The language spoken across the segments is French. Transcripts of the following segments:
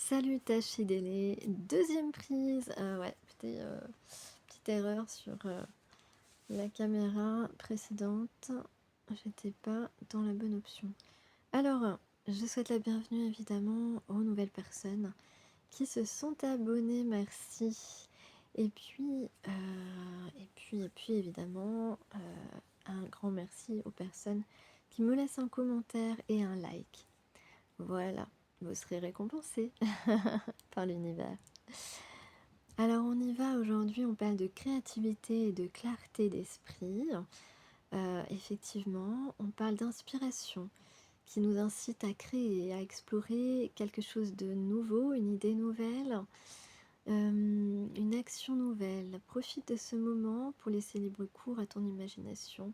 Salutations Délé, deuxième prise. Ouais, petite erreur sur la caméra précédente. J'étais pas dans la bonne option. Alors, je souhaite la bienvenue évidemment aux nouvelles personnes qui se sont abonnées, merci. Et puis évidemment, un grand merci aux personnes qui me laissent un commentaire et un like. Voilà, vous serez récompensés par l'univers. Alors on y va aujourd'hui, on parle de créativité et de clarté d'esprit. Effectivement, on parle d'inspiration qui nous incite à créer, à explorer quelque chose de nouveau, une idée nouvelle, une action nouvelle. Profite de ce moment pour laisser libre cours à ton imagination.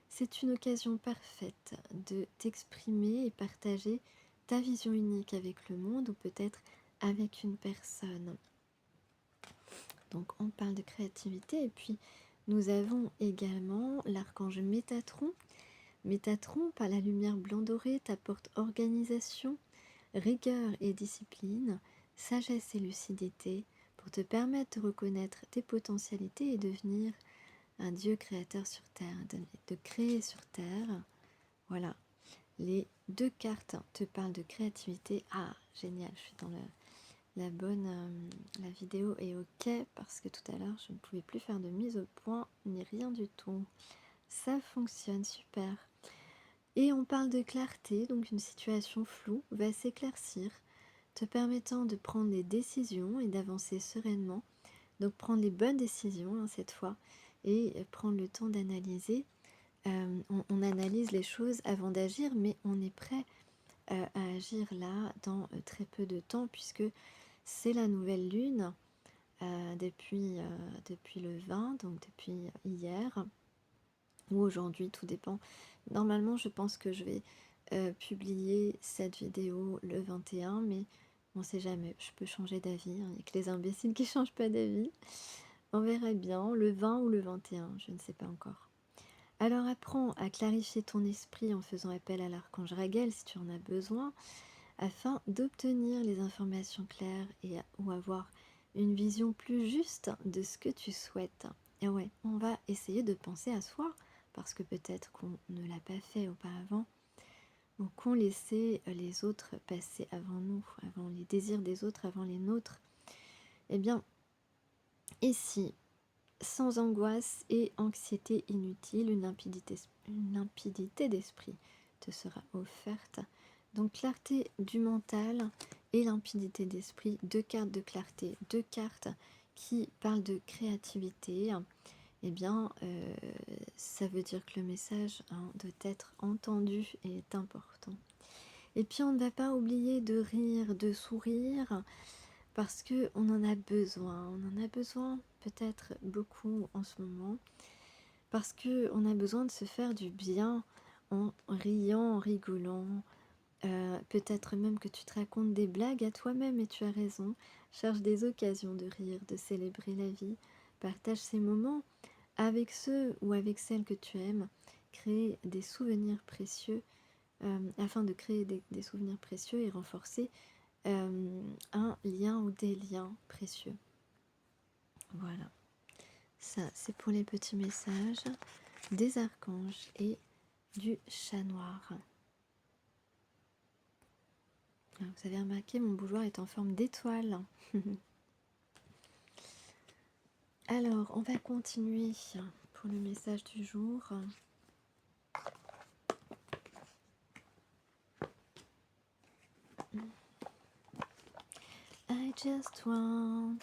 C'est une occasion parfaite de t'exprimer et partager ta vision unique avec le monde ou peut-être avec une personne. Donc on parle de créativité et puis nous avons également l'archange Métatron. Métatron, par la lumière blanc-dorée, t'apporte organisation, rigueur et discipline, sagesse et lucidité pour te permettre de reconnaître tes potentialités et devenir un Dieu créateur sur Terre, de créer sur Terre. Voilà, les deux cartes te parlent de créativité. Ah, génial, je suis dans la bonne... la vidéo est ok parce que tout à l'heure, je ne pouvais plus faire de mise au point ni rien du tout. Ça fonctionne, super. Et on parle de clarté, donc une situation floue va s'éclaircir, te permettant de prendre des décisions et d'avancer sereinement. Donc prendre les bonnes décisions cette fois et prendre le temps d'analyser. On analyse les choses avant d'agir, mais on est prêt à agir là dans très peu de temps puisque c'est la nouvelle lune depuis le 20, donc depuis hier ou aujourd'hui, tout dépend. Normalement, je pense que je vais publier cette vidéo le 21, mais on sait jamais, je peux changer d'avis, il n'y a que les imbéciles qui ne changent pas d'avis. On verra bien, le 20 ou le 21, je ne sais pas encore. Alors apprends à clarifier ton esprit en faisant appel à l'archange Raguel si tu en as besoin, afin d'obtenir les informations claires ou avoir une vision plus juste de ce que tu souhaites. Et ouais, on va essayer de penser à soi, parce que peut-être qu'on ne l'a pas fait auparavant, ou qu'on laissait les autres passer avant nous, avant les désirs des autres, avant les nôtres. Eh bien, ici, sans angoisse et anxiété inutile, une limpidité d'esprit te sera offerte. Donc clarté du mental et limpidité d'esprit, deux cartes de clarté, deux cartes qui parlent de créativité. Eh bien, ça veut dire que le message doit être entendu et est important. Et puis on ne va pas oublier de rire, de sourire, parce qu'on en a besoin. On en a besoin peut-être beaucoup en ce moment, parce qu'on a besoin de se faire du bien en riant, en rigolant. Peut-être même que tu te racontes des blagues à toi-même et tu as raison. Cherche des occasions de rire, de célébrer la vie. Partage ces moments avec ceux ou avec celles que tu aimes. Créer des souvenirs précieux afin de créer des souvenirs précieux et renforcer un lien ou des liens précieux. Voilà, ça c'est pour les petits messages des archanges et du chat noir. Alors, vous avez remarqué, mon bougeoir est en forme d'étoile. Alors, on va continuer pour le message du jour. I just want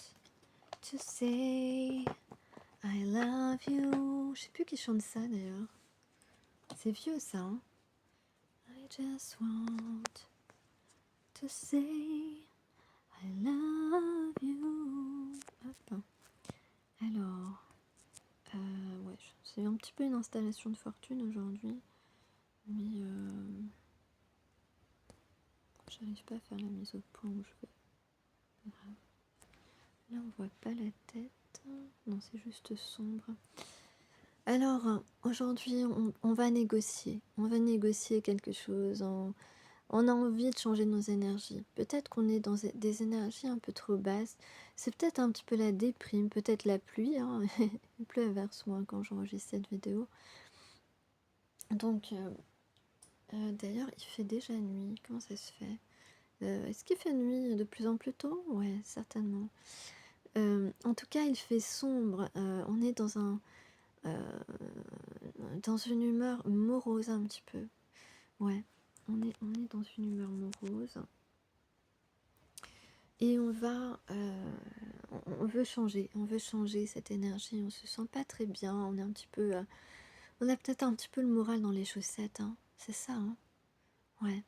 to say I love you. Je sais plus qui chante ça d'ailleurs. C'est vieux ça. Hein? I just want to say I love you. Hop. Alors, ouais, c'est un petit peu une installation de fortune aujourd'hui, mais j'arrive pas à faire la mise au point où je veux. Là, on voit pas la tête. Non, c'est juste sombre. Alors, aujourd'hui, on va négocier. On va négocier quelque chose On a envie de changer nos énergies. Peut-être qu'on est dans des énergies un peu trop basses. C'est peut-être un petit peu la déprime, peut-être la pluie, hein. Il pleut vers moi quand j'enregistre cette vidéo. Donc, d'ailleurs, il fait déjà nuit. Comment ça se fait? Est-ce qu'il fait nuit de plus en plus tôt? Ouais, certainement. En tout cas, il fait sombre. On est dans une humeur morose un petit peu. Ouais, on est dans une humeur morose. Et on veut changer cette énergie. On se sent pas très bien. On est un petit peu, on a peut-être un petit peu le moral dans les chaussettes. Hein. C'est ça. Hein. Ouais.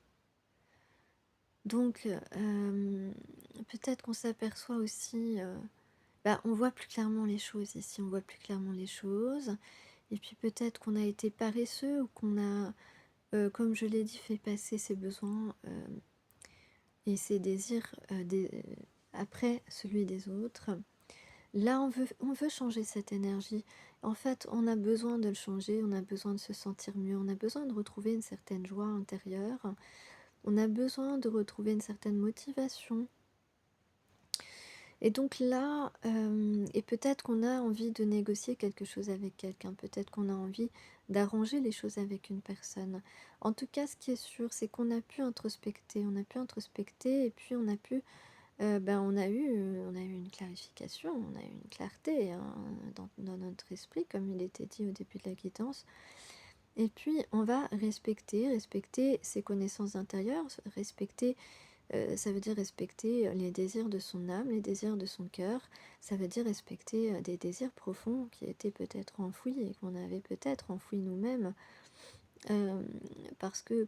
Donc, peut-être qu'on s'aperçoit aussi. On voit plus clairement les choses ici. On voit plus clairement les choses. Et puis peut-être qu'on a été paresseux ou qu'on a, comme je l'ai dit, fait passer ses besoins et ses désirs après celui des autres. Là, on veut changer cette énergie. En fait, on a besoin de le changer, on a besoin de se sentir mieux, on a besoin de retrouver une certaine joie intérieure, on a besoin de retrouver une certaine motivation. Et donc là, et peut-être qu'on a envie de négocier quelque chose avec quelqu'un, peut-être qu'on a envie d'arranger les choses avec une personne. En tout cas, ce qui est sûr, c'est qu'on a pu introspecter, et puis on a eu une clarification, on a eu une clarté hein, dans notre esprit, comme il était dit au début de la guidance. Et puis, on va respecter ses connaissances intérieures, respecter, ça veut dire respecter les désirs de son âme, les désirs de son cœur, ça veut dire respecter des désirs profonds qui étaient peut-être enfouis et qu'on avait peut-être enfouis nous-mêmes. Parce que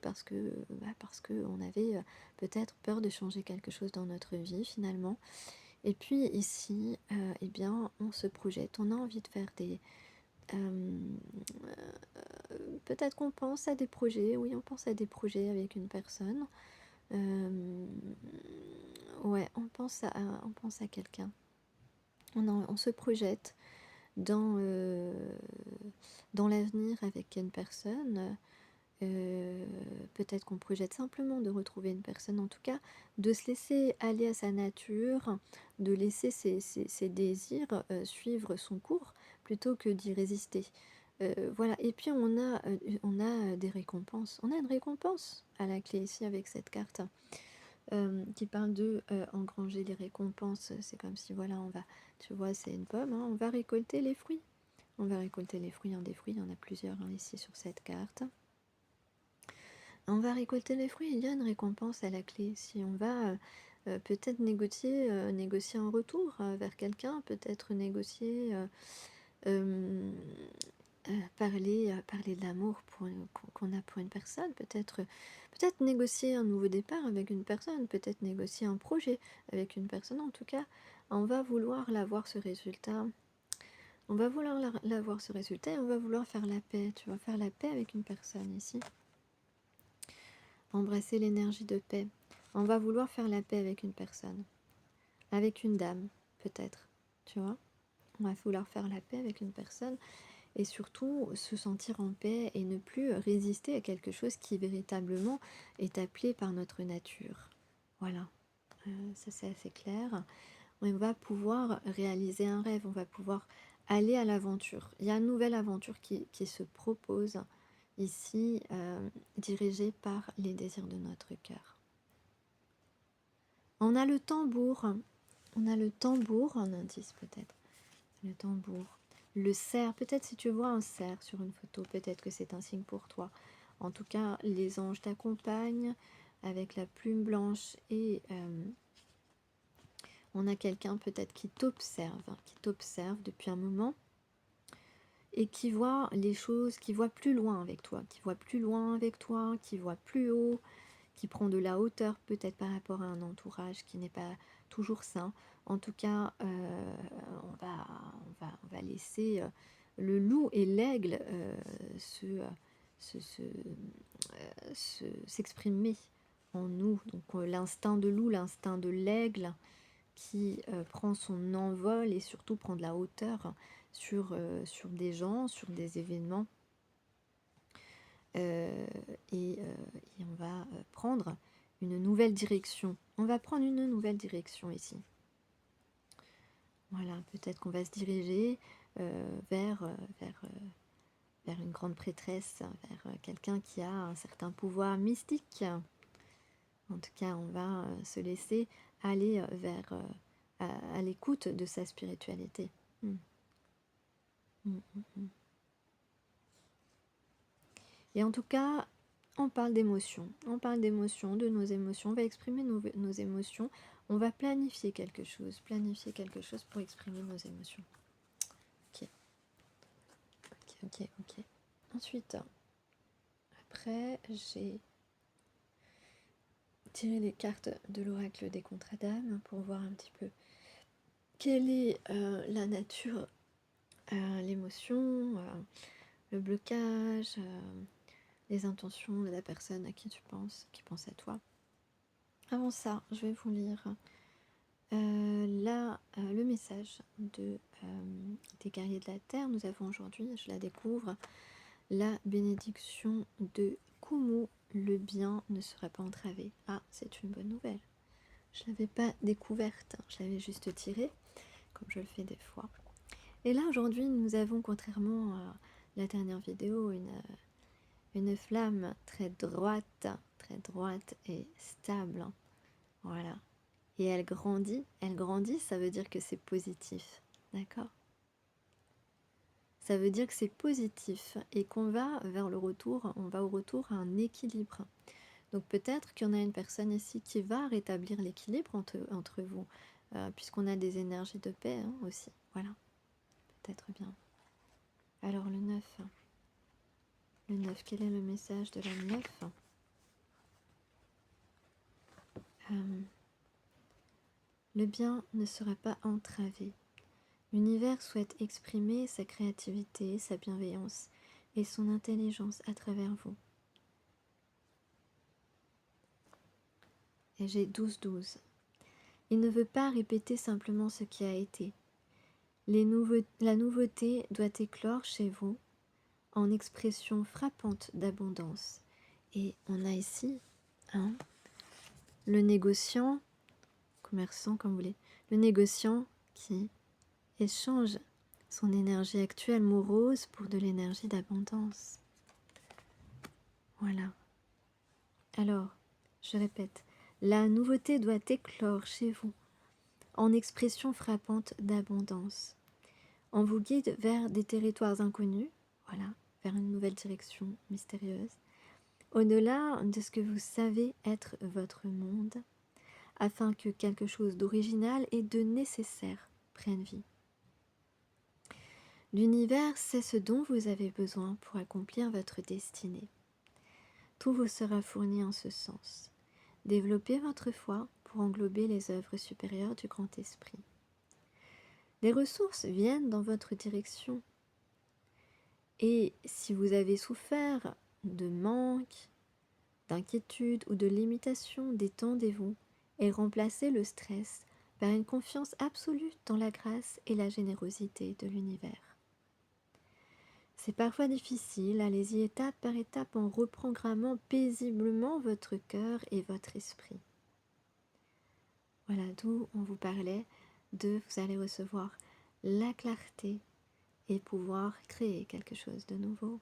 on avait peut-être peur de changer quelque chose dans notre vie finalement. Et puis ici, eh bien, on se projette, on a envie de faire peut-être qu'on pense à des projets, oui, on pense à des projets avec une personne. Ouais, on pense à quelqu'un. On se projette dans, dans l'avenir avec une personne. Peut-être qu'on projette simplement de retrouver une personne, en tout cas, de se laisser aller à sa nature, de laisser ses désirs suivre son cours, plutôt que d'y résister. Voilà, et puis on a des récompenses. On a une récompense à la clé ici avec cette carte qui parle de engranger les récompenses. C'est comme si, voilà, tu vois, c'est une pomme, hein, on va récolter les fruits. On va récolter les fruits, des fruits, il y en a plusieurs hein, ici sur cette carte. On va récolter les fruits, il y a une récompense à la clé. Si on va peut-être négocier en retour vers quelqu'un, peut-être négocier, parler de l'amour qu'on a pour une personne, peut-être négocier un nouveau départ avec une personne, peut-être négocier un projet avec une personne. En tout cas, on va vouloir l'avoir ce résultat. On va vouloir l'avoir ce résultat et on va vouloir faire la paix. Tu vas faire la paix avec une personne ici. Embrasser l'énergie de paix. On va vouloir faire la paix avec une personne. Avec une dame, peut-être. Tu vois? On va vouloir faire la paix avec une personne et surtout se sentir en paix et ne plus résister à quelque chose qui véritablement est appelé par notre nature. Voilà. Ça c'est assez clair. On va pouvoir réaliser un rêve, on va pouvoir aller à l'aventure. Il y a une nouvelle aventure qui se propose ici, dirigée par les désirs de notre cœur. On a le tambour, un indice peut-être, le tambour, le cerf, peut-être si tu vois un cerf sur une photo, peut-être que c'est un signe pour toi. En tout cas, les anges t'accompagnent avec la plume blanche et on a quelqu'un peut-être qui t'observe depuis un moment et qui voit les choses, qui voit plus loin avec toi, qui voit plus haut, qui prend de la hauteur peut-être par rapport à un entourage qui n'est pas toujours sain. En tout cas, on va laisser le loup et l'aigle s'exprimer en nous. Donc l'instinct de loup, l'instinct de l'aigle qui prend son envol et surtout prend de la hauteur sur des gens, sur des événements. et on va prendre une nouvelle direction. On va prendre une nouvelle direction ici. Voilà, peut-être qu'on va se diriger vers une grande prêtresse, vers quelqu'un qui a un certain pouvoir mystique. En tout cas, on va se laisser aller vers à l'écoute de sa spiritualité. Mm. Mm, mm, mm. Et en tout cas, on parle d'émotions. On parle d'émotions, de nos émotions. On va exprimer nos émotions. On va planifier quelque chose pour exprimer nos émotions. Ok. Ok. Ensuite, après, j'ai tiré les cartes de l'oracle des contrats d'âme pour voir un petit peu quelle est la nature, l'émotion, le blocage, les intentions de la personne à qui tu penses, qui pense à toi. Avant ça, je vais vous lire le message des guerriers de la terre. Nous avons aujourd'hui, je la découvre, la bénédiction de Kumu. Le bien ne sera pas entravé. Ah, c'est une bonne nouvelle. Je ne l'avais pas découverte, je l'avais juste tirée, comme je le fais des fois. Et là, aujourd'hui, nous avons, contrairement à la dernière vidéo, une flamme très droite et stable. Voilà. Et elle grandit, ça veut dire que c'est positif. D'accord ? Ça veut dire que c'est positif et qu'on va vers le retour, on va au retour à un équilibre. Donc peut-être qu'il y en a une personne ici qui va rétablir l'équilibre entre vous, puisqu'on a des énergies de paix aussi. Voilà, peut-être bien. Alors le 9. Le 9, quel est le message de la 9 ? Le bien ne sera pas entravé. L'univers souhaite exprimer sa créativité, sa bienveillance et son intelligence à travers vous. Et j'ai 12-12. Il ne veut pas répéter simplement ce qui a été. La nouveauté doit éclore chez vous en expression frappante d'abondance. Et on a ici le négociant, commerçant comme vous voulez, le négociant qui échange son énergie actuelle morose pour de l'énergie d'abondance. Voilà. Alors, je répète, la nouveauté doit éclore chez vous en expression frappante d'abondance. On vous guide vers des territoires inconnus, voilà, vers une nouvelle direction mystérieuse, au-delà de ce que vous savez être votre monde, afin que quelque chose d'original et de nécessaire prenne vie. L'univers sait ce dont vous avez besoin pour accomplir votre destinée. Tout vous sera fourni en ce sens. Développez votre foi pour englober les œuvres supérieures du Grand Esprit. Les ressources viennent dans votre direction. Et si vous avez souffert de manque, d'inquiétude ou de limitation, détendez-vous et remplacez le stress par une confiance absolue dans la grâce et la générosité de l'univers. C'est parfois difficile, allez-y étape par étape en reprogrammant paisiblement votre cœur et votre esprit. Voilà d'où on vous parlait de vous allez recevoir la clarté et pouvoir créer quelque chose de nouveau,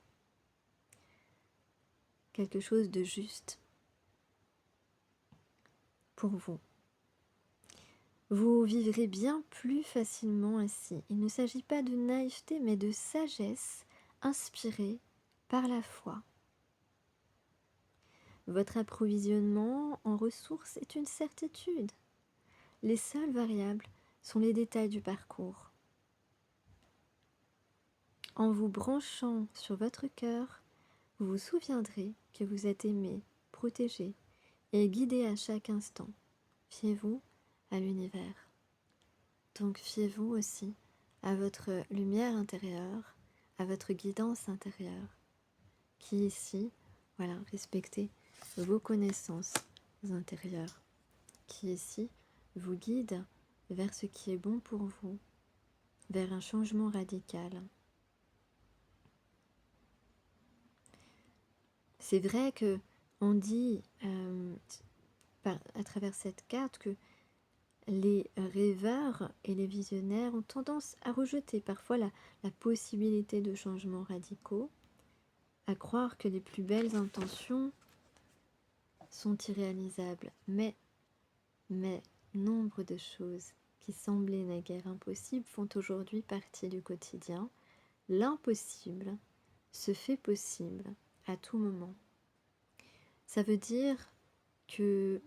quelque chose de juste pour vous. Vous vivrez bien plus facilement ainsi. Il ne s'agit pas de naïveté, mais de sagesse inspirée par la foi. Votre approvisionnement en ressources est une certitude. Les seules variables sont les détails du parcours. En vous branchant sur votre cœur, vous vous souviendrez que vous êtes aimé, protégé et guidé à chaque instant. Fiez-vous à l'univers. Donc fiez-vous aussi à votre lumière intérieure, à votre guidance intérieure, qui ici, voilà, respectez vos connaissances intérieures, qui ici vous guide vers ce qui est bon pour vous, vers un changement radical. C'est vrai que on dit à travers cette carte que les rêveurs et les visionnaires ont tendance à rejeter parfois la possibilité de changements radicaux, à croire que les plus belles intentions sont irréalisables. Mais nombre de choses qui semblaient naguère impossibles font aujourd'hui partie du quotidien. L'impossible se fait possible à tout moment. Ça veut dire que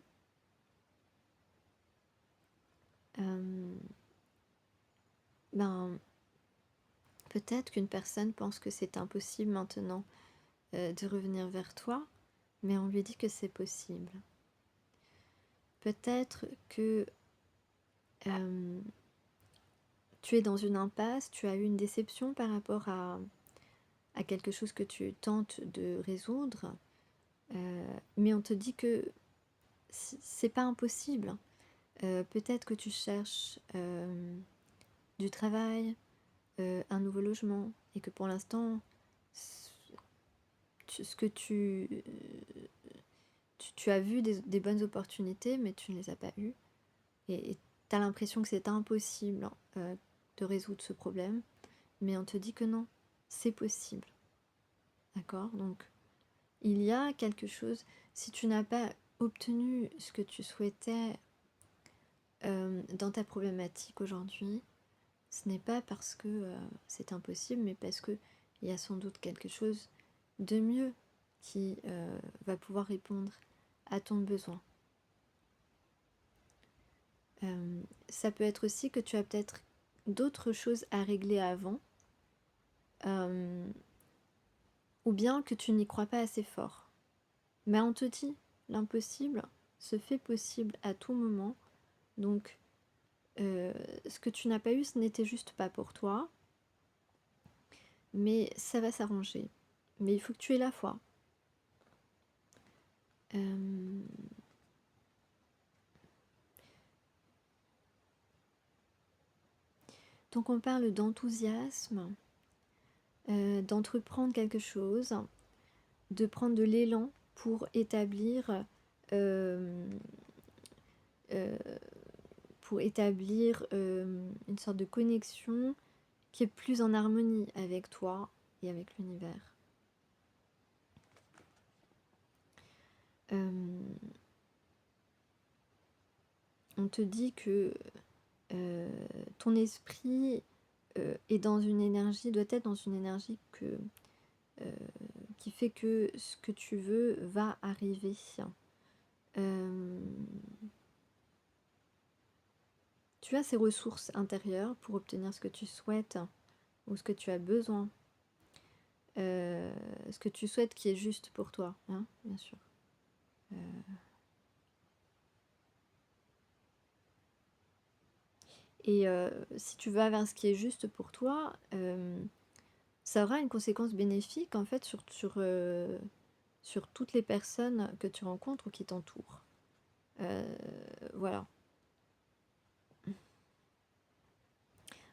peut-être qu'une personne pense que c'est impossible maintenant de revenir vers toi, mais on lui dit que c'est possible. Peut-être que tu es dans une impasse, tu as eu une déception par rapport à quelque chose que tu tentes de résoudre, mais on te dit que c'est pas impossible. Peut-être que tu cherches du travail, un nouveau logement, et que pour l'instant, tu as vu des bonnes opportunités, mais tu ne les as pas eues, et tu as l'impression que c'est impossible de résoudre ce problème, mais on te dit que non, c'est possible. D'accord? Donc, il y a quelque chose, si tu n'as pas obtenu ce que tu souhaitais dans ta problématique aujourd'hui, ce n'est pas parce que c'est impossible, mais parce qu'il y a sans doute quelque chose de mieux qui va pouvoir répondre à ton besoin. Ça peut être aussi que tu as peut-être d'autres choses à régler avant, ou bien que tu n'y crois pas assez fort. Mais on te dit, l'impossible se fait possible à tout moment. Donc, ce que tu n'as pas eu, ce n'était juste pas pour toi. Mais ça va s'arranger. Mais il faut que tu aies la foi. Donc on parle d'enthousiasme, d'entreprendre quelque chose, de prendre de l'élan pour établir une sorte de connexion qui est plus en harmonie avec toi et avec l'univers. On te dit que ton esprit est dans une énergie, doit être dans une énergie qui fait que ce que tu veux va arriver. Tu as ces ressources intérieures pour obtenir ce que tu souhaites ou ce que tu as besoin. Ce que tu souhaites qui est juste pour toi, hein, bien sûr. Et si tu vas vers ce qui est juste pour toi, ça aura une conséquence bénéfique en fait sur toutes les personnes que tu rencontres ou qui t'entourent. Voilà.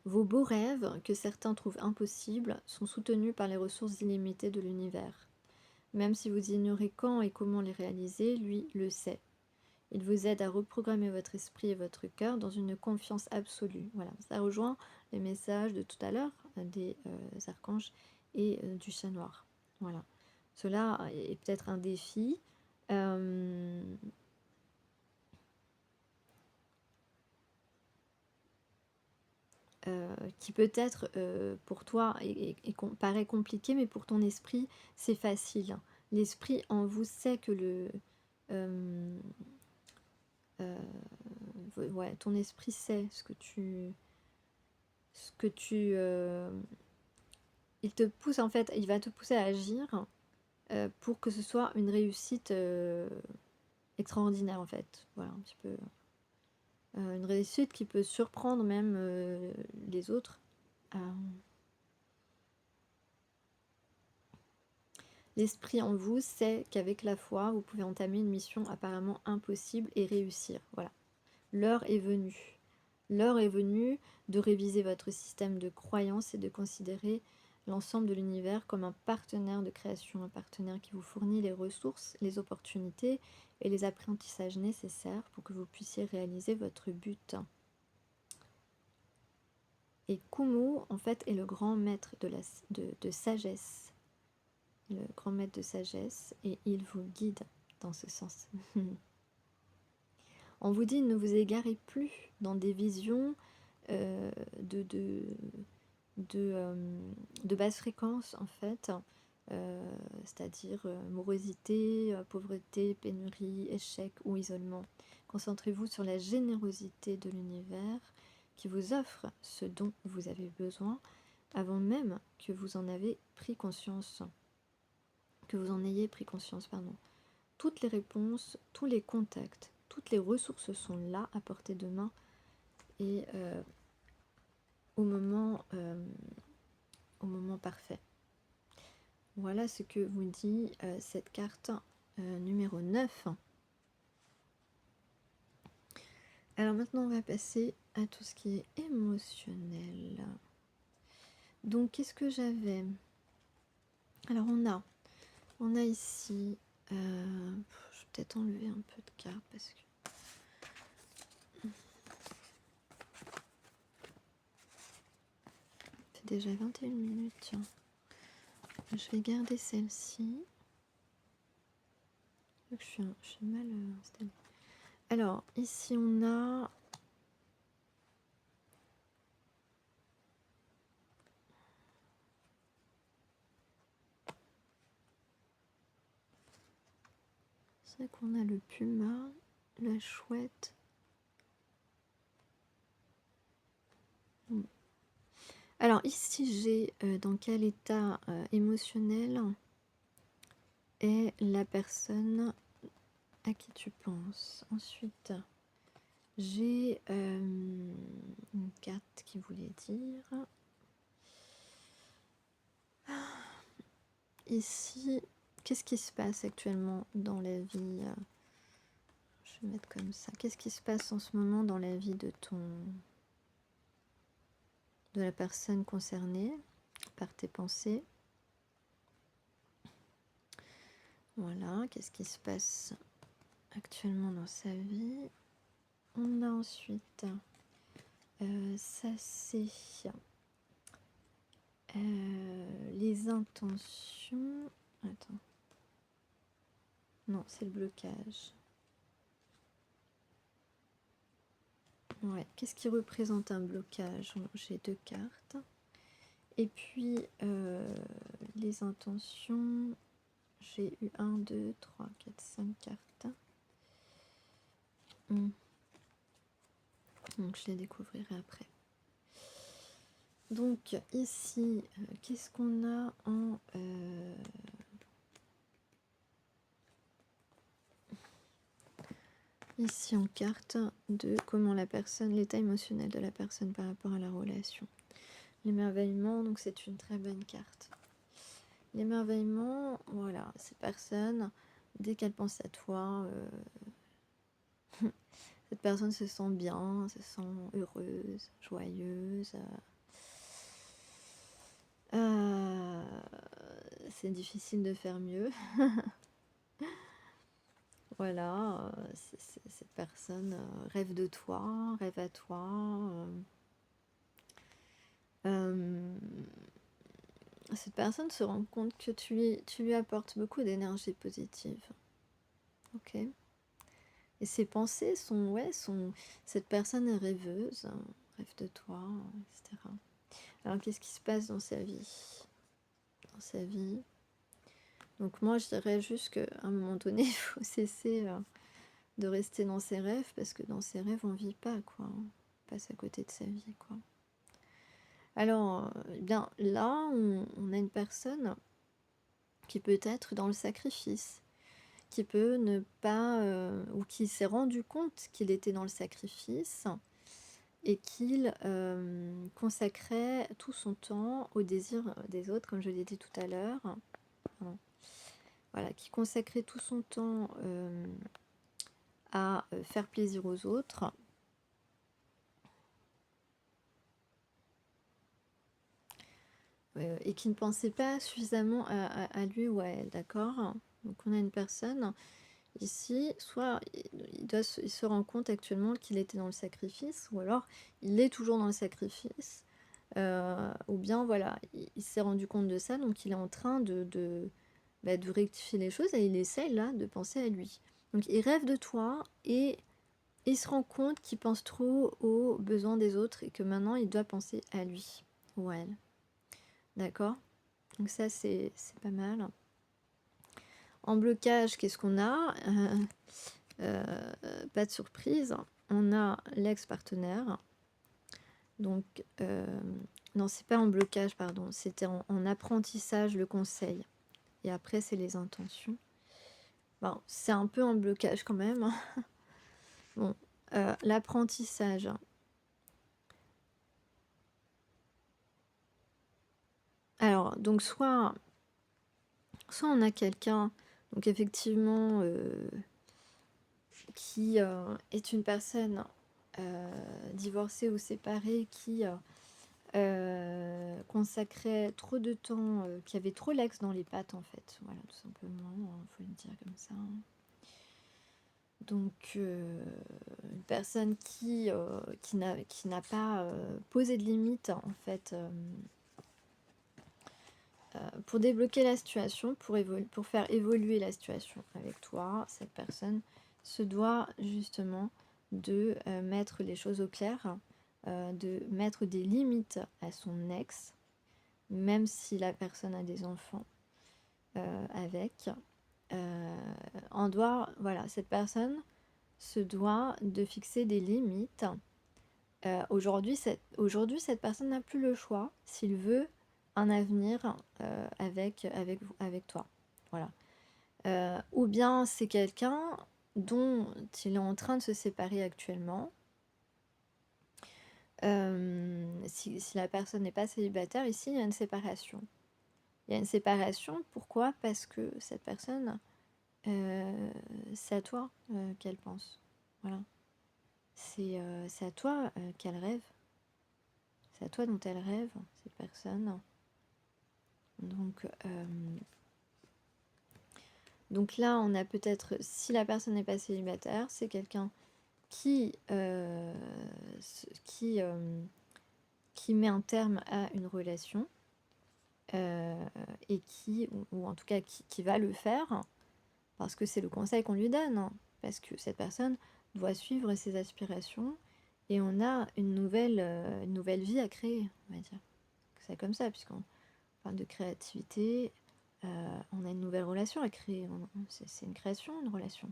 Vos beaux rêves, que certains trouvent impossibles, sont soutenus par les ressources illimitées de l'univers. Même si vous ignorez quand et comment les réaliser, lui le sait. Il vous aide à reprogrammer votre esprit et votre cœur dans une confiance absolue. Voilà, ça rejoint les messages de tout à l'heure des archanges et du chat noir. Voilà, cela est peut-être un défi. Qui peut-être pour toi paraît compliqué, mais pour ton esprit, c'est facile. L'esprit en vous sait que ouais, ton esprit sait ce que tu il te pousse en fait, il va te pousser à agir pour que ce soit une réussite extraordinaire en fait. Voilà, un petit peu une réussite qui peut surprendre même les autres. L'esprit en vous sait qu'avec la foi, vous pouvez entamer une mission apparemment impossible et réussir. Voilà. L'heure est venue. L'heure est venue de réviser votre système de croyances et de considérer l'ensemble de l'univers comme un partenaire de création, un partenaire qui vous fournit les ressources, les opportunités et les apprentissages nécessaires pour que vous puissiez réaliser votre but. Et Kumu, en fait, est le grand maître de sagesse. Le grand maître de sagesse, et il vous guide dans ce sens. On vous dit, ne vous égarez plus dans des visions euh, de, de, de basse fréquence, en fait, c'est-à-dire morosité, pauvreté, pénurie, échec ou isolement. Concentrez-vous sur la générosité de l'univers qui vous offre ce dont vous avez besoin avant même que vous en ayez pris conscience. Toutes les réponses, tous les contacts, toutes les ressources sont là à portée de main et au moment parfait. Voilà ce que vous dit cette carte numéro 9. Alors maintenant on va passer à tout ce qui est émotionnel. Donc qu'est-ce que j'avais? Alors on a ici, je vais peut-être enlever un peu de cartes parce que c'est déjà 21 minutes. Tiens. Je vais garder celle-ci. Je suis mal installée. Alors ici on a c'est vrai qu'on a le puma, la chouette. Alors ici j'ai dans quel état émotionnel est la personne à qui tu penses. Ensuite j'ai une carte qui voulait dire ici qu'est-ce qui se passe actuellement dans la vie. Je vais mettre comme ça. Qu'est-ce qui se passe en ce moment dans la vie de la personne concernée par tes pensées? Voilà, qu'est-ce qui se passe actuellement dans sa vie? On a ensuite ça c'est les intentions. Attends. Non, c'est le blocage. Ouais, qu'est-ce qui représente un blocage? J'ai 2 cartes. Et puis les intentions, j'ai eu 1, 2, 3, 4, 5 cartes. Donc je les découvrirai après. Donc ici, qu'est-ce qu'on a en ici en carte de comment la personne, l'état émotionnel de la personne par rapport à la relation. L'émerveillement, donc c'est une très bonne carte. L'émerveillement, voilà, ces personnes, dès qu'elles pensent à toi, cette personne se sent bien, se sent heureuse, joyeuse. C'est difficile de faire mieux. Voilà, cette personne rêve de toi, rêve à toi. Cette personne se rend compte que tu lui apportes beaucoup d'énergie positive. Ok. Et ses pensées sont, cette personne est rêveuse, rêve de toi, etc. Alors qu'est-ce qui se passe dans sa vie? Donc moi je dirais juste qu'à un moment donné, il faut cesser de rester dans ses rêves, parce que dans ses rêves on vit pas, quoi. On passe à côté de sa vie, quoi. Alors, bien là, on a une personne qui peut être dans le sacrifice, qui peut ne pas, ou qui s'est rendu compte qu'il était dans le sacrifice et qu'il consacrait tout son temps au désir des autres, comme je l'ai dit tout à l'heure. Voilà, qui consacrait tout son temps à faire plaisir aux autres. et qui ne pensait pas suffisamment à lui ou à elle, d'accord? Donc on a une personne ici, soit il se rend compte actuellement qu'il était dans le sacrifice, ou alors il est toujours dans le sacrifice, ou bien voilà, il s'est rendu compte de ça, donc il est en train de rectifier les choses et il essaie là de penser à lui. Donc il rêve de toi et il se rend compte qu'il pense trop aux besoins des autres et que maintenant il doit penser à lui ou à elle. D'accord? Donc ça c'est pas mal. En blocage, qu'est-ce qu'on a? Pas de surprise. On a l'ex-partenaire. Donc, non, c'est pas en blocage, pardon. C'était en apprentissage, le conseil. Et après, c'est les intentions. Bon, c'est un peu en blocage quand même, hein. Bon, l'apprentissage. Alors, donc soit on a quelqu'un, donc effectivement, qui est une personne divorcée ou séparée qui consacrait trop de temps, qui avait trop l'ex dans les pattes en fait, voilà, tout simplement, faut le dire comme ça. Donc une personne qui n'a pas posé de limite en fait, pour débloquer la situation, pour faire évoluer la situation avec toi, cette personne se doit justement de mettre les choses au clair, de mettre des limites à son ex, même si la personne a des enfants avec. Voilà, cette personne se doit de fixer des limites. Aujourd'hui, cette personne n'a plus le choix s'il veut un avenir avec toi. Voilà. Ou bien c'est quelqu'un dont il est en train de se séparer actuellement. Si la personne n'est pas célibataire, ici, il y a une séparation. Il y a une séparation, pourquoi? Parce que cette personne, c'est à toi qu'elle pense. Voilà. C'est à toi qu'elle rêve. C'est à toi dont elle rêve, cette personne. Donc là, on a peut-être, si la personne n'est pas célibataire, c'est quelqu'un qui met un terme à une relation et ou en tout cas qui va le faire parce que c'est le conseil qu'on lui donne, hein, parce que cette personne doit suivre ses aspirations et on a une nouvelle vie à créer, on va dire. C'est comme ça, puisqu'on parle de créativité, on a une nouvelle relation à créer, c'est une création, une relation.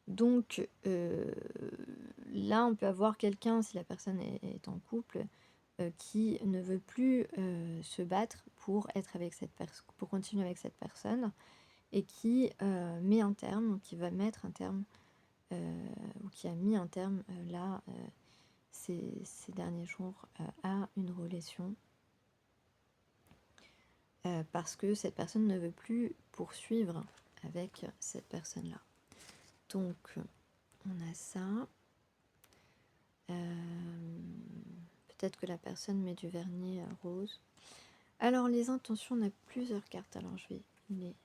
Donc là, on peut avoir quelqu'un, si la personne est en couple, qui ne veut plus se battre pour continuer avec cette personne et qui met un terme, qui va mettre un terme, ou qui a mis un terme là ces derniers jours à une relation parce que cette personne ne veut plus poursuivre avec cette personne-là. Donc on a ça. Peut-être que la personne met du vernis rose. Alors les intentions, on a plusieurs cartes. Alors je vais les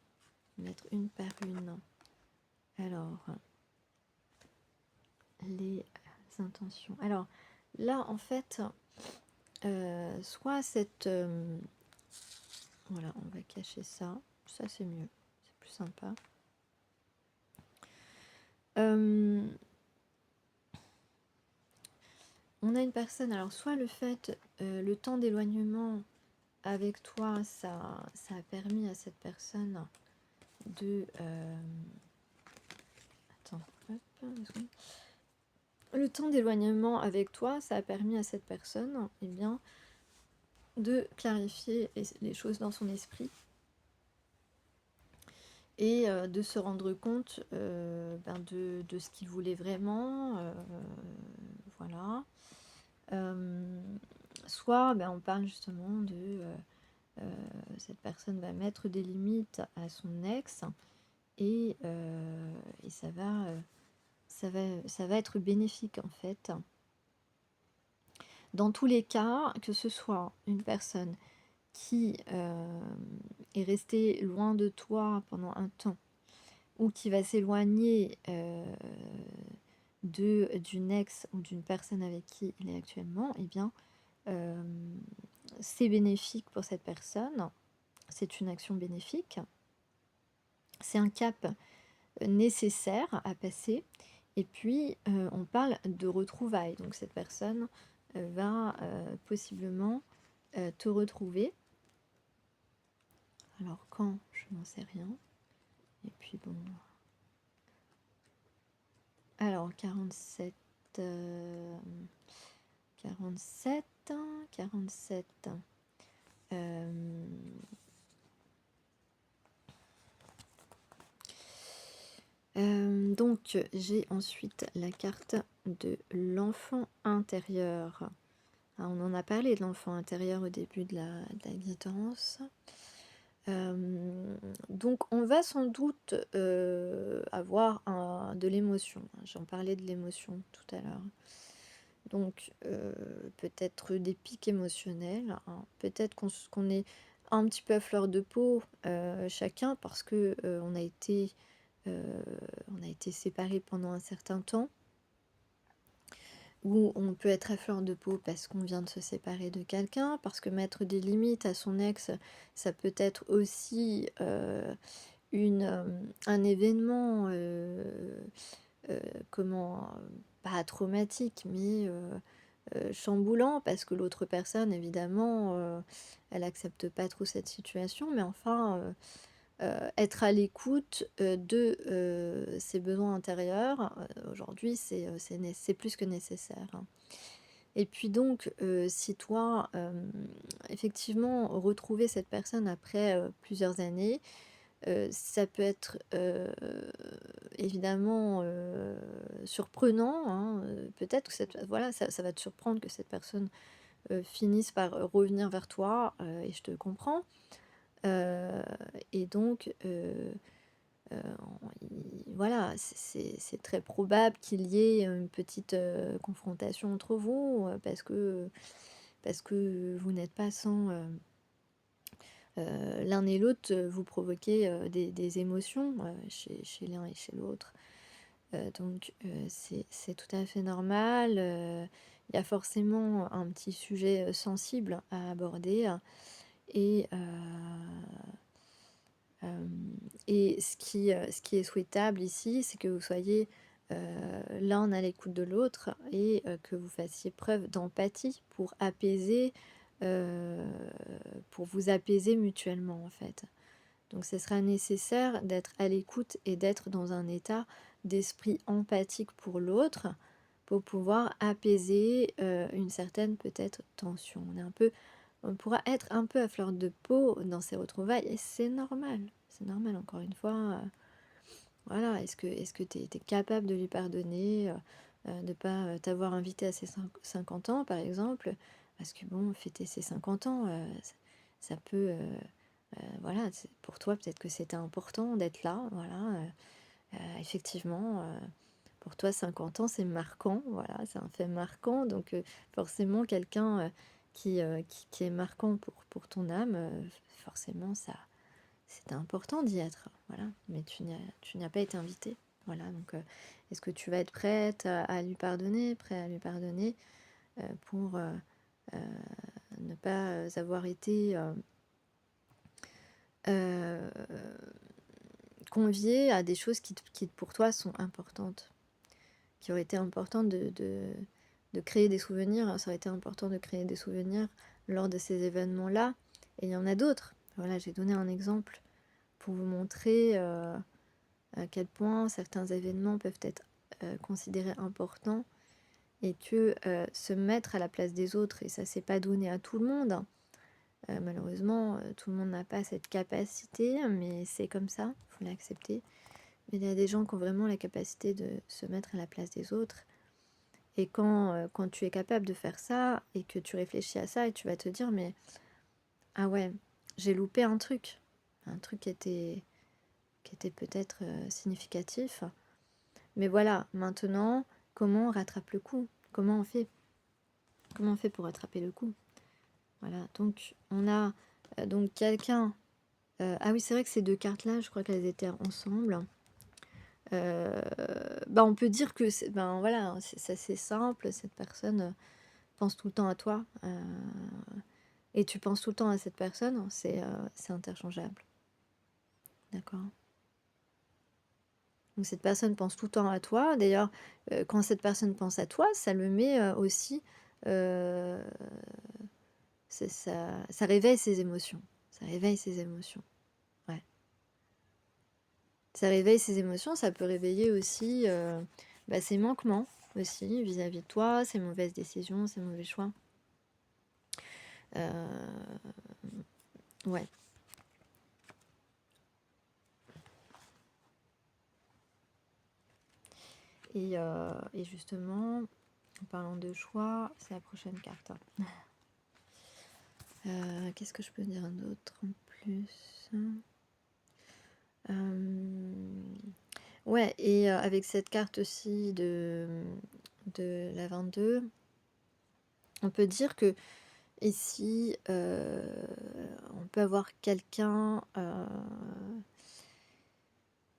mettre une par une. Alors les intentions. Alors là en fait, soit cette... voilà, on va cacher ça. Ça c'est mieux, c'est plus sympa. On a une personne, alors soit le fait, le temps d'éloignement avec toi, ça a permis à cette personne de... attends, hop, le temps d'éloignement avec toi, ça a permis à cette personne de clarifier les choses dans son esprit et de se rendre compte de ce qu'il voulait vraiment, voilà. Soit on parle justement de cette personne va mettre des limites à son ex et ça va être bénéfique en fait. Dans tous les cas, que ce soit une personne qui est restée loin de toi pendant un temps ou qui va s'éloigner d'une ex ou d'une personne avec qui il est actuellement, eh bien, euh, c'est bénéfique pour cette personne, c'est une action bénéfique, c'est un cap nécessaire à passer. Et puis, on parle de retrouvailles. Donc, cette personne va possiblement te retrouver. Alors, quand? Je n'en sais rien. Et puis, bon. Alors, 47... 47... 47... donc, j'ai ensuite la carte de l'enfant intérieur. Alors, on en a parlé de l'enfant intérieur au début de la guidance. Donc, on va sans doute avoir de l'émotion. J'en parlais de l'émotion tout à l'heure. Donc, peut-être des pics émotionnels, hein. Peut-être qu'on est un petit peu à fleur de peau chacun parce que on a été séparés pendant un certain temps, ou on peut être à fleur de peau parce qu'on vient de se séparer de quelqu'un, parce que mettre des limites à son ex, ça peut être aussi un événement, comment, pas traumatique, mais chamboulant, parce que l'autre personne, évidemment, elle accepte pas trop cette situation, mais enfin... être à l'écoute de ses besoins intérieurs, aujourd'hui, c'est plus que nécessaire, hein. Et puis donc, si toi, effectivement, retrouver cette personne après plusieurs années, ça peut être évidemment surprenant, hein, peut-être que voilà, ça va te surprendre que cette personne finisse par revenir vers toi, et je te comprends. Et donc, Heu, voilà, c'est très probable qu'il y ait une petite confrontation entre vous, parce que vous n'êtes pas sans, l'un et l'autre, vous provoquez des émotions chez l'un et chez l'autre. Donc, c'est tout à fait normal. Il y a forcément un petit sujet sensible à aborder, et ce qui est souhaitable ici, c'est que vous soyez l'un à l'écoute de l'autre, et que vous fassiez preuve d'empathie euh, pour vous apaiser mutuellement en fait. Donc ce sera nécessaire d'être à l'écoute et d'être dans un état d'esprit empathique pour l'autre pour pouvoir apaiser une certaine peut-être tension. On pourra être un peu à fleur de peau dans ces retrouvailles, et c'est normal. C'est normal, encore une fois. Voilà, est-ce que tu es capable de lui pardonner, de ne pas t'avoir invité à ses 50 ans, par exemple? Parce que bon, fêter ses 50 ans, ça peut... voilà, pour toi, peut-être que c'était important d'être là. Voilà, effectivement, pour toi, 50 ans, c'est marquant. Voilà, c'est un fait marquant. Donc, forcément, quelqu'un qui est marquant pour ton âme, forcément, ça, c'était important d'y être. Voilà, mais tu n'y as pas été invité. Voilà, donc, est-ce que tu vas être prête à lui pardonner, prêt à lui pardonner pour ne pas avoir été euh, convié à des choses qui pour toi sont importantes, qui auraient été importantes de créer des souvenirs. Ça aurait été important de créer des souvenirs lors de ces événements-là. Et il y en a d'autres. Voilà, j'ai donné un exemple pour vous montrer à quel point certains événements peuvent être considérés importants, et que se mettre à la place des autres, et ça c'est pas donné à tout le monde, hein. Malheureusement, tout le monde n'a pas cette capacité, mais c'est comme ça, il faut l'accepter. Mais il y a des gens qui ont vraiment la capacité de se mettre à la place des autres. Et quand tu es capable de faire ça, et que tu réfléchis à ça, et tu vas te dire, mais ah ouais, j'ai loupé un truc qui était peut-être significatif. Mais voilà, maintenant, comment on rattrape le coup? Comment on fait? Comment on fait pour attraper le coup? Voilà, donc on a donc quelqu'un... ah oui, c'est vrai que ces 2 cartes-là, je crois qu'elles étaient ensemble. Bah, on peut dire que ben voilà, hein, c'est assez simple, cette personne pense tout le temps à toi, et tu penses tout le temps à cette personne, c'est interchangeable. D'accord? Donc cette personne pense tout le temps à toi. D'ailleurs, quand cette personne pense à toi, ça le met aussi, euh, ça réveille ses émotions. Ça réveille ses émotions. Ouais. Ça réveille ses émotions, ça peut réveiller aussi bah, ses manquements aussi vis-à-vis de toi, ses mauvaises décisions, ses mauvais choix. Ouais. Et justement, en parlant de choix, c'est la prochaine carte. Qu'est-ce que je peux dire d'autre en plus? Ouais, et avec cette carte aussi de la 22, on peut dire que ici, on peut avoir quelqu'un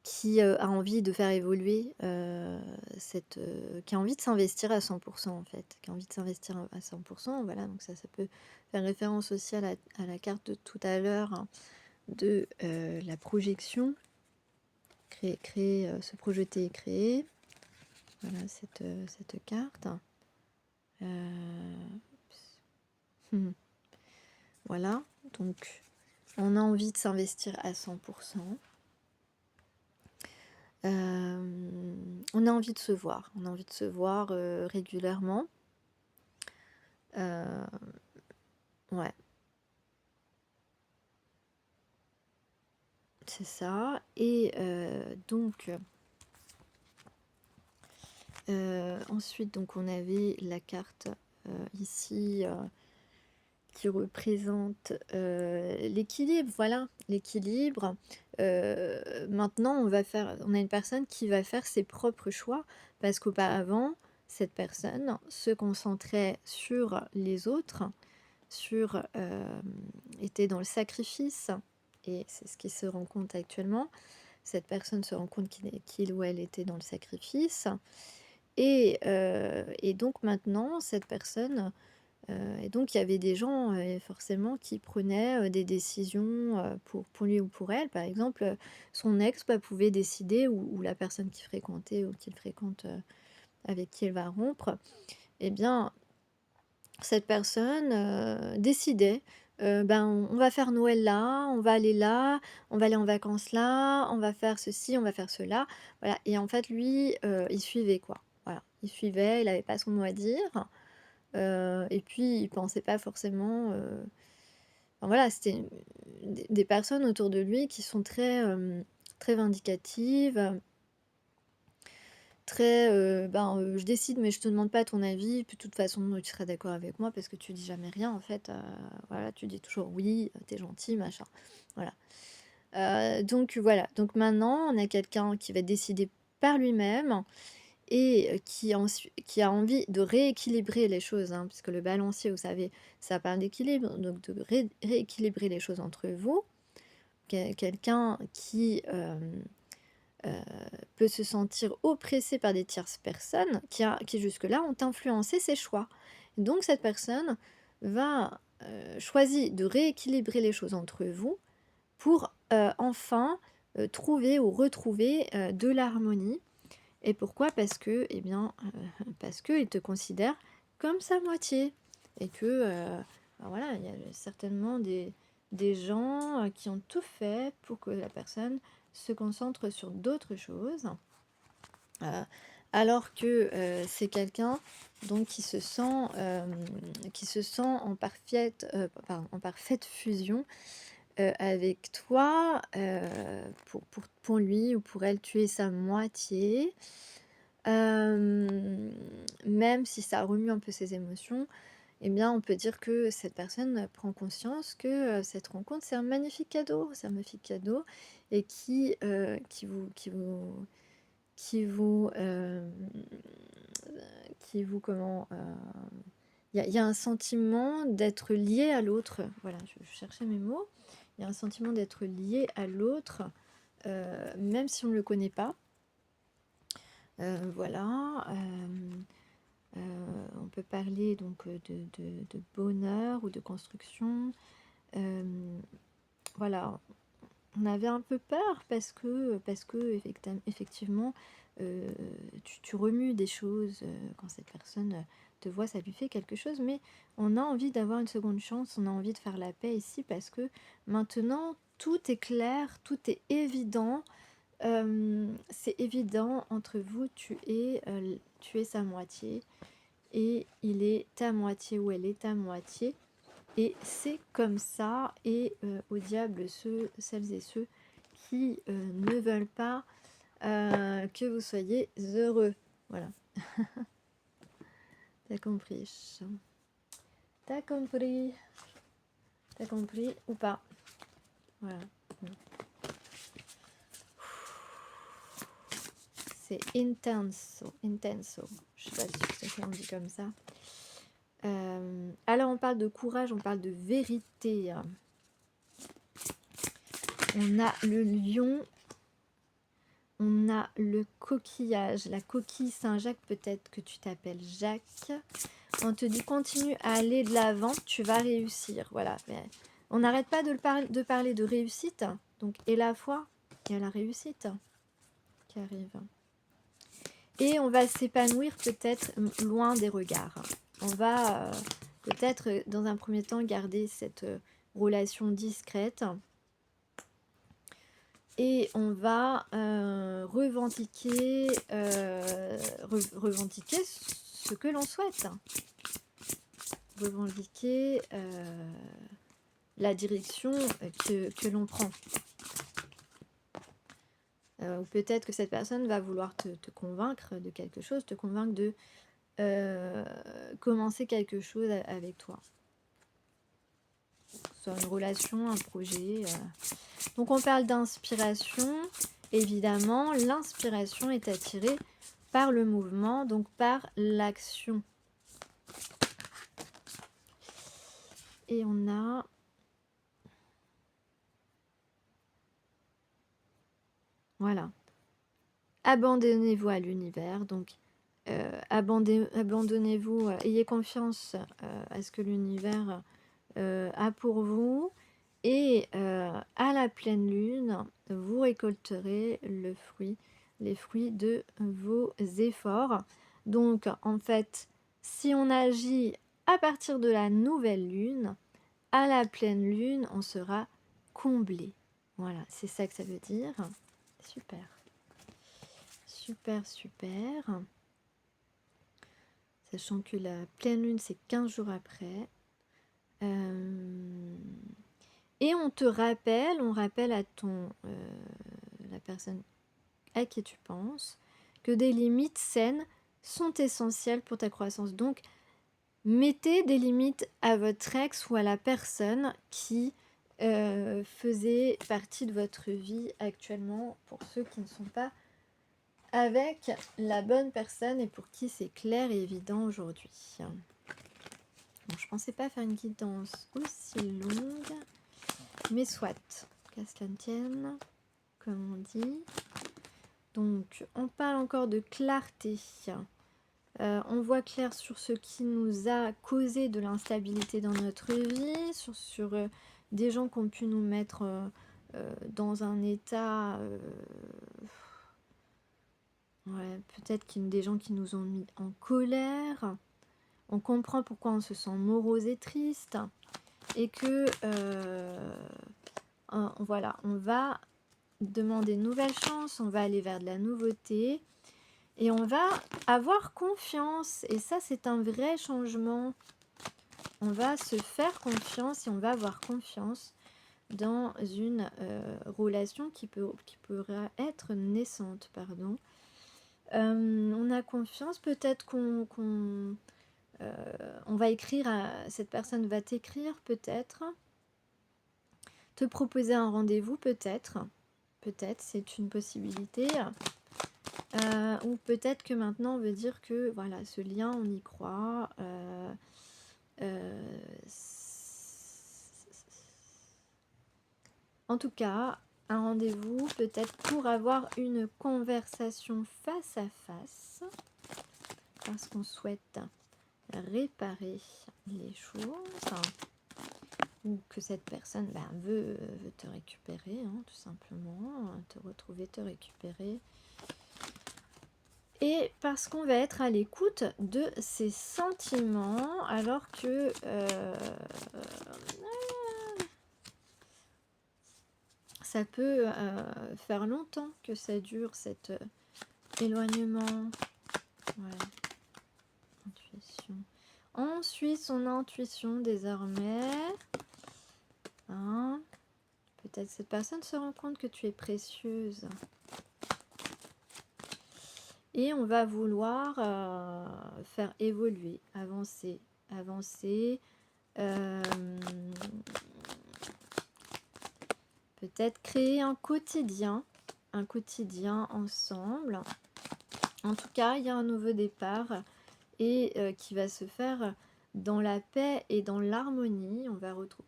qui a envie de faire évoluer qui a envie de s'investir à 100% en fait, qui a envie de s'investir à 100%, voilà, donc ça peut faire référence aussi à la carte de tout à l'heure, hein, de la projection, créer, se projeter et créer, voilà cette carte. Voilà, donc on a envie de s'investir à 100%. On a envie de se voir, régulièrement. Ouais. C'est ça. Et donc, ensuite, donc, on avait la carte ici qui représente l'équilibre. Voilà, l'équilibre. Maintenant, on a une personne qui va faire ses propres choix parce qu'auparavant, cette personne se concentrait sur les autres, était dans le sacrifice, et c'est ce qui se rend compte actuellement. Cette personne se rend compte qu'il ou elle était dans le sacrifice, et donc maintenant, cette personne... et donc il y avait des gens forcément qui prenaient des décisions pour lui ou pour elle. Par exemple, son ex pouvait décider, ou la personne qu'il fréquentait ou qu'il fréquente, avec qui elle va rompre, eh bien, cette personne décidait, ben, on va faire Noël là, on va aller là, on va aller en vacances là, on va faire ceci, on va faire cela. Voilà, et en fait, lui, il suivait quoi. Voilà, il suivait, il n'avait pas son mot à dire. Et puis, il pensait pas forcément... enfin, voilà, c'était des personnes autour de lui qui sont très vindicatives, très je décide, mais je te demande pas ton avis, puis de toute façon tu seras d'accord avec moi parce que tu dis jamais rien en fait, voilà, tu dis toujours oui, t'es gentil, machin, voilà. Donc voilà, donc maintenant on a quelqu'un qui va décider par lui-même, et qui a envie de rééquilibrer les choses, hein, puisque le balancier, vous savez, ça parle d'équilibre, donc de rééquilibrer les choses entre vous. Quelqu'un qui peut se sentir oppressé par des tierces personnes qui jusque-là ont influencé ses choix. Donc cette personne va choisir de rééquilibrer les choses entre vous pour enfin trouver ou retrouver de l'harmonie. Et pourquoi? Parce que, eh bien, parce qu'il te considère comme sa moitié. Et que, ben voilà, il y a certainement des gens qui ont tout fait pour que la personne se concentre sur d'autres choses. Alors que c'est quelqu'un donc qui se sent en parfaite fusion avec toi. Pour lui ou pour elle, tu es sa moitié. Même si ça remue un peu ses émotions, eh bien, on peut dire que cette personne prend conscience que cette rencontre, c'est un magnifique cadeau, et qui vous, comment, il y a un sentiment d'être lié à l'autre. Voilà, je cherchais mes mots. Il y a un sentiment d'être lié à l'autre, même si on ne le connaît pas. Voilà. On peut parler donc de bonheur ou de construction. Voilà, on avait un peu peur parce que effectivement, tu remues des choses quand cette personne te voit, ça lui fait quelque chose, mais on a envie d'avoir une seconde chance, on a envie de faire la paix ici parce que maintenant, tout est clair, tout est évident. C'est évident entre vous, tu es sa moitié et il est ta moitié ou elle est ta moitié. Et c'est comme ça, et au diable celles et ceux qui ne veulent pas que vous soyez heureux. Voilà. T'as compris? T'as compris? T'as compris ou pas? Voilà. C'est intenso. Je sais pas si on dit comme ça. Alors on parle de courage, on parle de vérité. On a le lion, on a le coquillage, la coquille Saint-Jacques, peut-être que tu t'appelles Jacques. On te dit continue à aller de l'avant, tu vas réussir. Voilà. Mais on n'arrête pas de parler de réussite. Donc, et la foi, il y a la réussite qui arrive. Et on va s'épanouir peut-être loin des regards. On va peut-être dans un premier temps garder cette relation discrète. Et on va revendiquer ce que l'on souhaite. Revendiquer la direction que l'on prend. Ou peut-être que cette personne va vouloir te convaincre de quelque chose, te convaincre de commencer quelque chose avec toi. Soit une relation, un projet. Donc on parle d'inspiration. Évidemment, l'inspiration est attirée par le mouvement, donc par l'action. Et on a... Voilà. Abandonnez-vous à l'univers. Donc, abandonnez-vous, ayez confiance à ce que l'univers a pour vous. Et à la pleine lune, vous récolterez les fruits de vos efforts. Donc, en fait, si on agit à partir de la nouvelle lune, à la pleine lune, on sera comblé. Voilà, c'est ça que ça veut dire. Super. Super, super. Sachant que la pleine lune, c'est 15 jours après. Et on rappelle à la personne à qui tu penses, que des limites saines sont essentielles pour ta croissance. Donc, mettez des limites à votre ex ou à la personne qui faisait partie de votre vie actuellement, pour ceux qui ne sont pas avec la bonne personne et pour qui c'est clair et évident aujourd'hui. Bon, je pensais pas faire une guidance aussi longue, mais soit, qu'à cela ne tienne, comme on dit. Donc, on parle encore de clarté. On voit clair sur ce qui nous a causé de l'instabilité dans notre vie, sur des gens qui ont pu nous mettre dans un état... ouais, peut-être des gens qui nous ont mis en colère. On comprend pourquoi on se sent morose et triste. Et que, voilà, on va demander une nouvelle chance, on va aller vers de la nouveauté. Et on va avoir confiance. Et ça, c'est un vrai changement. On va se faire confiance et on va avoir confiance dans une relation qui pourra être naissante. Pardon. On a confiance. Peut-être qu'on va écrire, cette personne va t'écrire peut-être. Te proposer un rendez-vous peut-être. Peut-être, c'est une possibilité. Ou peut-être que maintenant on veut dire que voilà, ce lien on y croit, En tout cas, un rendez-vous peut-être pour avoir une conversation face à face, parce qu'on souhaite réparer les choses, ou que cette personne veut te récupérer, hein, tout simplement, te retrouver, te récupérer. Et parce qu'on va être à l'écoute de ses sentiments, alors que ça peut faire longtemps que ça dure, cet éloignement. Ouais. Intuition. Ensuite, son intuition désormais. Hein, peut-être cette personne se rend compte que tu es précieuse. Et on va vouloir faire évoluer, avancer. Peut-être créer un quotidien ensemble. En tout cas, il y a un nouveau départ et qui va se faire dans la paix et dans l'harmonie. On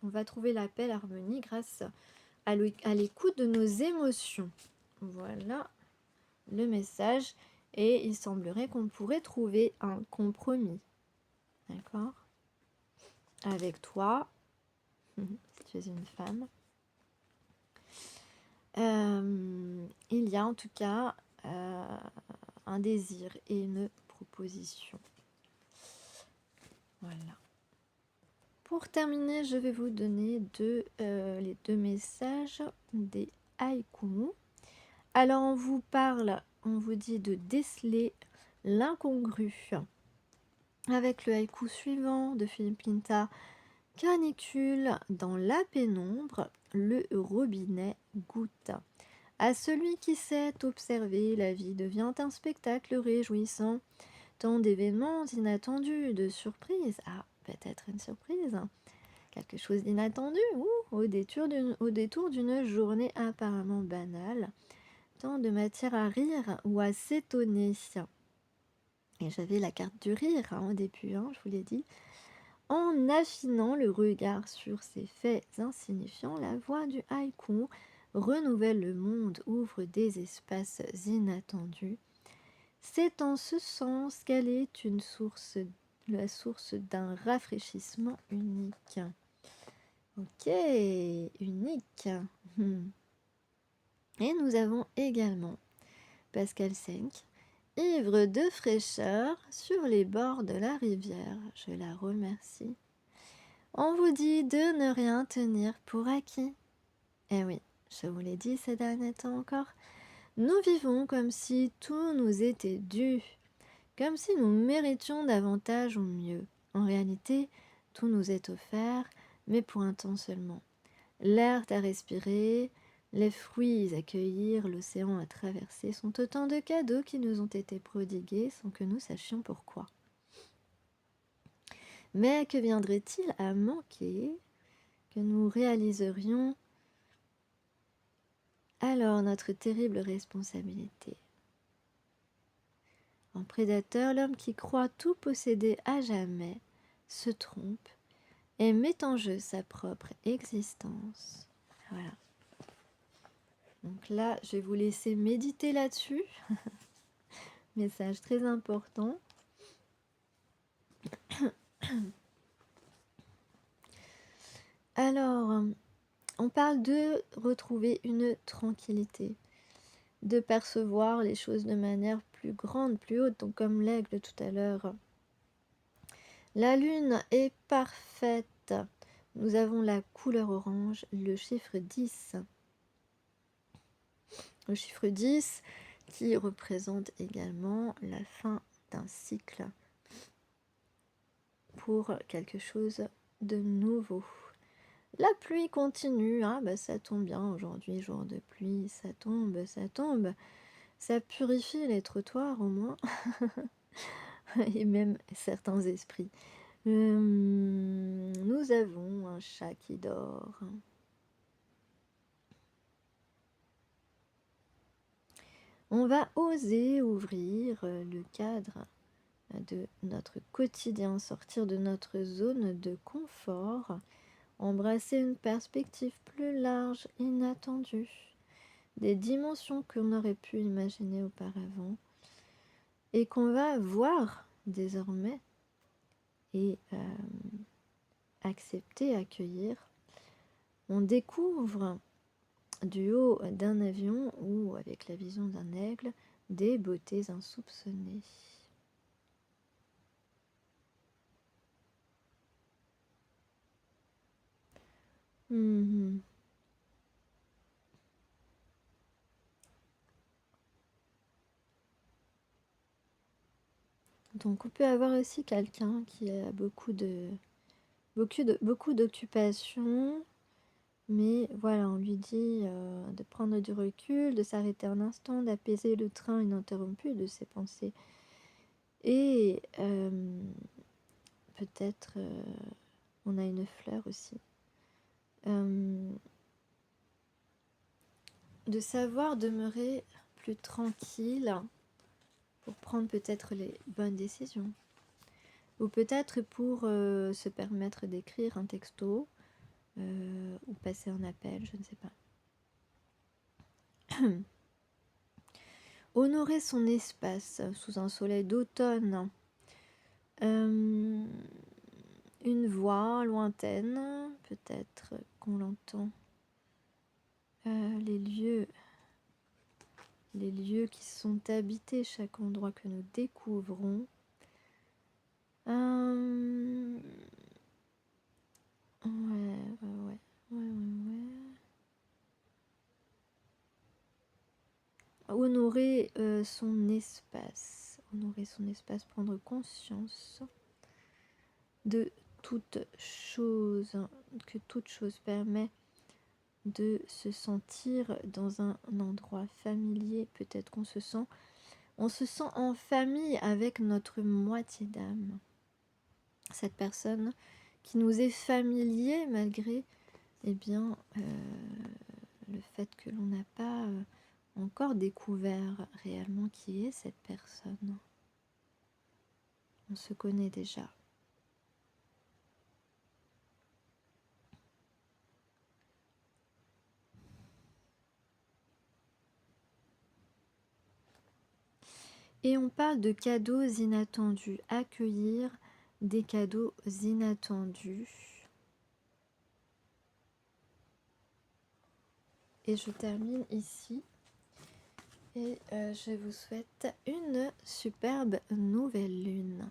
va trouver la paix, l'harmonie grâce à l'écoute de nos émotions. Voilà le message. Et il semblerait qu'on pourrait trouver un compromis. D'accord? Avec toi, si tu es une femme. Il y a en tout cas un désir et une proposition. Voilà. Pour terminer, je vais vous donner les deux messages des haïkus. Alors on vous parle, on vous dit de déceler l'incongru avec le haïku suivant de Philippe Pinta. Canicule dans la pénombre, le robinet goutte. À celui qui sait observer, la vie devient un spectacle réjouissant. Tant d'événements inattendus, de surprises. Ah, peut-être une surprise. Quelque chose d'inattendu, ou au détour d'une journée apparemment banale. Tant de matière à rire ou à s'étonner. Et j'avais la carte du rire au début, je vous l'ai dit. En affinant le regard sur ces faits insignifiants, la voix du haïku renouvelle le monde, ouvre des espaces inattendus. C'est en ce sens qu'elle est la source d'un rafraîchissement unique. Ok, unique. Et nous avons également Pascal Senck, ivre de fraîcheur sur les bords de la rivière. Je la remercie. On vous dit de ne rien tenir pour acquis. Eh oui, je vous l'ai dit ces derniers temps encore. Nous vivons comme si tout nous était dû, comme si nous méritions davantage ou mieux. En réalité, tout nous est offert, mais pour un temps seulement. L'air à respirer, les fruits à cueillir, l'océan à traverser sont autant de cadeaux qui nous ont été prodigués sans que nous sachions pourquoi. Mais que viendrait-il à manquer que nous réaliserions alors notre terrible responsabilité? En prédateur, l'homme qui croit tout posséder à jamais se trompe et met en jeu sa propre existence. Voilà. Donc là, je vais vous laisser méditer là-dessus. Message très important. Alors, on parle de retrouver une tranquillité, de percevoir les choses de manière plus grande, plus haute, donc comme l'aigle tout à l'heure. La lune est parfaite. Nous avons la couleur orange, le chiffre 10. Le chiffre 10 qui représente également la fin d'un cycle pour quelque chose de nouveau. La pluie continue, ça tombe bien aujourd'hui, jour de pluie, ça tombe. Ça purifie les trottoirs au moins, et même certains esprits. Nous avons un chat qui dort. On va oser ouvrir le cadre de notre quotidien, sortir de notre zone de confort, embrasser une perspective plus large, inattendue, des dimensions qu'on aurait pu imaginer auparavant et qu'on va voir désormais et accepter, accueillir. On découvre du haut d'un avion ou avec la vision d'un aigle des beautés insoupçonnées. Mhm. Donc on peut avoir aussi quelqu'un qui a beaucoup d'occupations, mais voilà, on lui dit de prendre du recul, de s'arrêter un instant, d'apaiser le train ininterrompu de ses pensées. Et peut-être on a une fleur aussi. De savoir demeurer plus tranquille pour prendre peut-être les bonnes décisions. Ou peut-être pour se permettre d'écrire un texto ou passer un appel, je ne sais pas. Honorer son espace sous un soleil d'automne. Une voix lointaine, peut-être qu'on l'entend. Les lieux qui sont habités, chaque endroit que nous découvrons. Ouais. Honorer son espace, prendre conscience de toute chose, que toute chose permet de se sentir dans un endroit familier. Peut-être qu'on se sent en famille avec notre moitié d'âme. Cette personne qui nous est familier malgré le fait que l'on n'a pas encore découvert réellement qui est cette personne. On se connaît déjà. Et on parle de cadeaux inattendus, accueillir des cadeaux inattendus. Et je termine ici. Et je vous souhaite une superbe nouvelle lune.